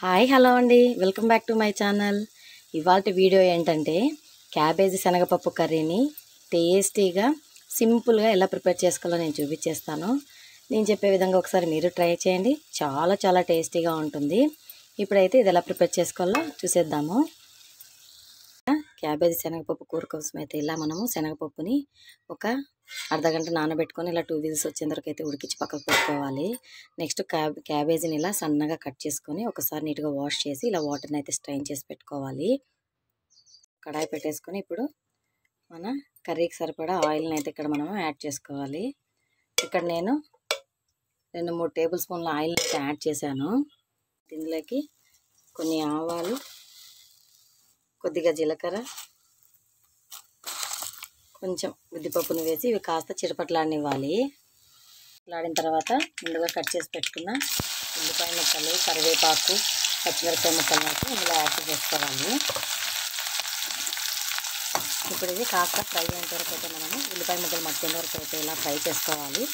Hi hello అండి, welcome back to my channel. ఇవాల్టి video ఏంటంటే క్యాబేజీ శనగపప్పు కర్రీని టేస్టీగా సింపుల్గా ఎలా ప్రిపేర్ చేసుకోవాలో నేను చూపించేస్తాను. నేను చెప్పే విధంగా ఒకసారి మీరు ట్రై చేయండి, చాలా టేస్టీగా ఉంటుంది. ఇప్పుడైతే ఇది ఎలా ప్రిపేర్ చేసుకోవాలో చూసేద్దాము. క్యాబేజీ శనగపప్పు కూర కోసం అయితే ఇలా మనము శనగపప్పుని ఒక అర్ధగంట నానబెట్టుకొని ఇలా 2 విజిల్స్ వచ్చేంత వరకు అయితే ఉడికించి పక్కకు పెట్టుకోవాలి. నెక్స్ట్ క్యాబేజీని ఇలా సన్నగా కట్ చేసుకొని ఒకసారి నీట్గా వాష్ చేసి ఇలా వాటర్ని అయితే స్ట్రైన్ చేసి పెట్టుకోవాలి. కడాయి పెట్టేసుకొని ఇప్పుడు మన కర్రీకి సరిపడా ఆయిల్ని అయితే ఇక్కడ మనము యాడ్ చేసుకోవాలి. ఇక్కడ నేను 2-3 టేబుల్ స్పూన్ల ఆయిల్ని అయితే యాడ్ చేశాను. ఇందులోకి కొన్ని ఆవాలు, కొద్దిగా జీలకర్ర, కొంచెం ఉద్దిపప్పును వేసి ఇవి కాస్త చిటపట్లాడనివ్వాలి. లాడిన తర్వాత ముందుగా కట్ చేసి పెట్టుకున్న ఉల్లిపాయ ముక్కలు, కరివేపాకు, పచ్చిమిరపకాయ ముక్కలు అయితే ఇందులో యాడ్ చేసుకోవాలి. ఇప్పుడు ఇది కాస్త ఫ్రై అయిన వరకు అయితే మనము ఉల్లిపాయ ముక్కలు మగ్గిన వరకు అయితే ఇలా ఫ్రై చేసుకోవాలి.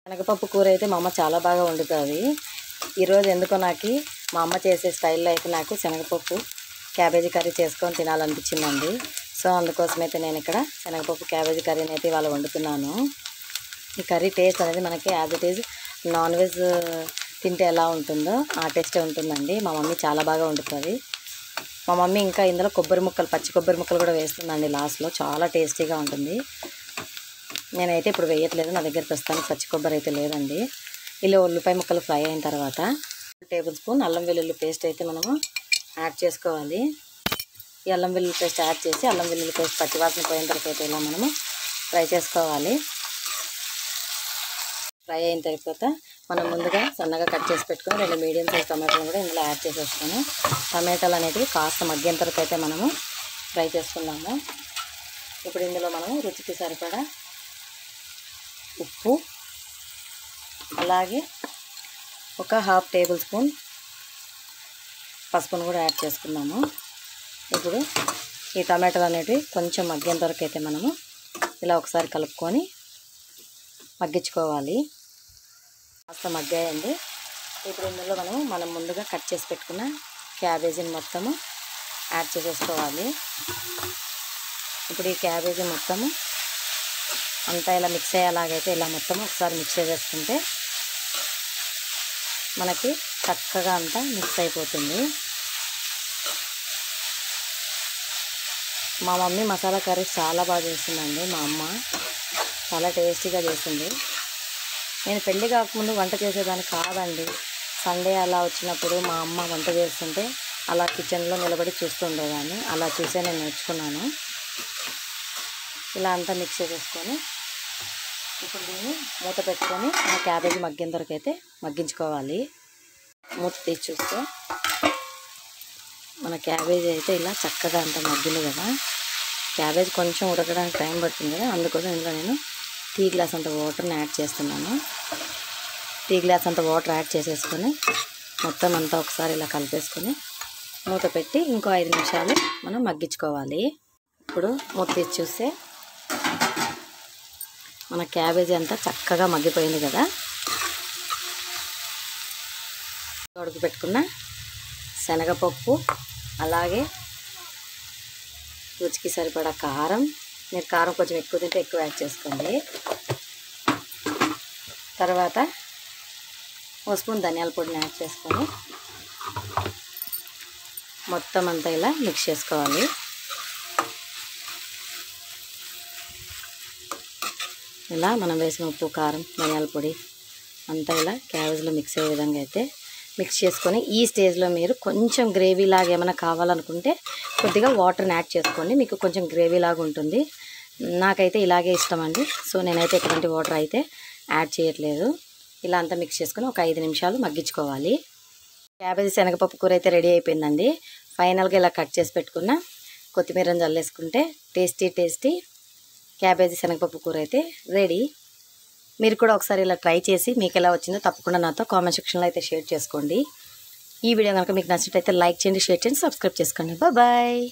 శనగపప్పు కూర అయితే మా అమ్మ చాలా బాగా వండుతుంది. ఈరోజు ఎందుకో నాకు మా అమ్మ చేసే స్టైల్లో అయితే నాకు శనగపప్పు క్యాబేజీ కర్రీ చేసుకొని తినాలనిపించిందండి. సో అందుకోసమైతే నేను ఇక్కడ శనగపప్పు క్యాబేజీ కర్రీని అయితే ఇవాళ వండుతున్నాను. ఈ కర్రీ టేస్ట్ అనేది మనకి as it is non veg తింటే ఎలా ఉంటుందో ఆ టేస్టే ఉంటుందండి. మా మమ్మీ చాలా బాగా వండుతుంది. మా మమ్మీ ఇంకా ఇందులో పచ్చి కొబ్బరి ముక్కలు కూడా వేస్తుందండి లాస్ట్లో. చాలా టేస్టీగా ఉంటుంది. నేనైతే ఇప్పుడు వేయట్లేదు, నా దగ్గర ప్రస్తుతానికి పచ్చి కొబ్బరి అయితే లేదండి. ఇలా ఉల్లిపాయ ముక్కలు ఫ్రై అయిన తర్వాత 1 టేబుల్ స్పూన్ అల్లం వెల్లుల్లి పేస్ట్ అయితే మనము యాడ్ చేసుకోవాలి. ఈ అల్లం వెల్లుల్లి పేస్ట్ యాడ్ చేసి అల్లం వెల్లుల్లి పేస్ట్ పచ్చివాసన పోయిన తర్వాత అయితే ఇలా మనము ఫ్రై చేసుకోవాలి. ఫ్రై అయిన తర్వాత మనం ముందుగా సన్నగా కట్ చేసి పెట్టుకుని 2 మీడియం సైజ్ టమాటాలను కూడా ఇందులో యాడ్ చేసేసుకొని టమాటాలు అనేటివి కాస్త మగ్గేంత వరకు అయితే మనము ఫ్రై చేసుకున్నాము. ఇప్పుడు ఇందులో మనము రుచికి సరిపడా ఉప్పు, అలాగే ఒక 1/2 టేబుల్ స్పూన్ పసుపును కూడా యాడ్ చేసుకున్నాము. ఇప్పుడు ఈ టమాటాలు అనేటివి కొంచెం మగ్గేంత వరకు అయితే మనము ఇలా ఒకసారి కలుపుకొని మగ్గించుకోవాలి. కాస్త మగ్గాయండి. ఇప్పుడు ఇందులో మనం ముందుగా కట్ చేసి పెట్టుకున్న క్యాబేజీని మొత్తము యాడ్ చేసేసుకోవాలి. ఇప్పుడు ఈ క్యాబేజీ మొత్తము అంతా ఇలా మిక్స్ అయ్యేలాగైతే ఇలా మొత్తము ఒకసారి మిక్స్ చేసేసుకుంటే మనకి చక్కగా అంతా మిక్స్ అయిపోతుంది. మా మమ్మీ మసాలా కర్రీస్ చాలా బాగా చేస్తుందండి. మా అమ్మ చాలా టేస్టీగా చేస్తుంది. నేను పెళ్ళి కాకముందు వంట చేసేదాన్ని కాదండి. సండే అలా వచ్చినప్పుడు మా అమ్మ వంట చేస్తుంటే అలా కిచెన్లో నిలబడి చూస్తుండేదాన్ని. అలా చూసే నేను నేర్చుకున్నాను. ఇలా అంతా మిక్స్ చేసేసుకొని ఇప్పుడు దీన్ని మూత పెట్టుకొని ఆ క్యాబేజీ మగ్గేంత వరకు అయితే మగ్గించుకోవాలి. మూత తీసి చూస్తే మన క్యాబేజీ అయితే ఇలా చక్కగా అంతా మగ్గింది కదా. క్యాబేజీ కొంచెం ఉడకడానికి టైం పడుతుంది కదా, అందుకోసం ఇందులో నేను టీ గ్లాస్ అంత వాటర్ని యాడ్ చేస్తున్నాను. టీ గ్లాస్ అంత వాటర్ యాడ్ చేసేసుకొని మొత్తం అంతా ఒకసారి ఇలా కలిపేసుకొని మూత పెట్టి ఇంకో 5 నిమిషాలు మనం మగ్గించుకోవాలి. ఇప్పుడు మూత తీసి చూస్తే మన క్యాబేజీ అంతా చక్కగా మగ్గిపోయింది కదా. ఉడక పెట్టుకున్న శనగపప్పు, అలాగే రుచికి సరిపడా కారం, మీరు కారం కొంచెం ఎక్కువ తింటే ఎక్కువ యాడ్ చేసుకోండి. తర్వాత 1 స్పూన్ ధనియాల పొడిని యాడ్ చేసుకొని మొత్తం అంతా ఇలా మిక్స్ చేసుకోవాలి. ఇలా మనం వేసిన ఉప్పు, కారం, ధనియాల పొడి అంతా ఇలా క్యాబేజీలో మిక్స్ అయ్యే విధంగా అయితే మిక్స్ చేసుకొని ఈ స్టేజ్లో మీరు కొంచెం గ్రేవీ లాగా ఏమైనా కావాలనుకుంటే కొద్దిగా వాటర్ని యాడ్ చేసుకోండి. మీకు కొంచెం గ్రేవీ లాగా ఉంటుంది. నాకైతే ఇలాగే ఇష్టం అండి. సో నేనైతే ఎటువంటి వాటర్ అయితే యాడ్ చేయట్లేదు. ఇలా అంతా మిక్స్ చేసుకొని ఒక 5 నిమిషాలు మగ్గించుకోవాలి. క్యాబేజీ శనగపప్పు కూర అయితే రెడీ అయిపోయిందండి. ఫైనల్గా ఇలా కట్ చేసి పెట్టుకున్న కొత్తిమీరని జల్లేసుకుంటే టేస్టీ క్యాబేజీ శనగపప్పు కూర అయితే రెడీ. మీరు కూడా ఒకసారి ఇలా ట్రై చేసి మీకు ఎలా వచ్చిందో తప్పకుండా నాతో కామెంట్ సెక్షన్లో అయితే షేర్ చేసుకోండి. ఈ వీడియో కనుక మీకు నచ్చినట్లయితే లైక్ చేయండి, షేర్ చేయండి, సబ్స్క్రైబ్ చేసుకోండి. బాయ్.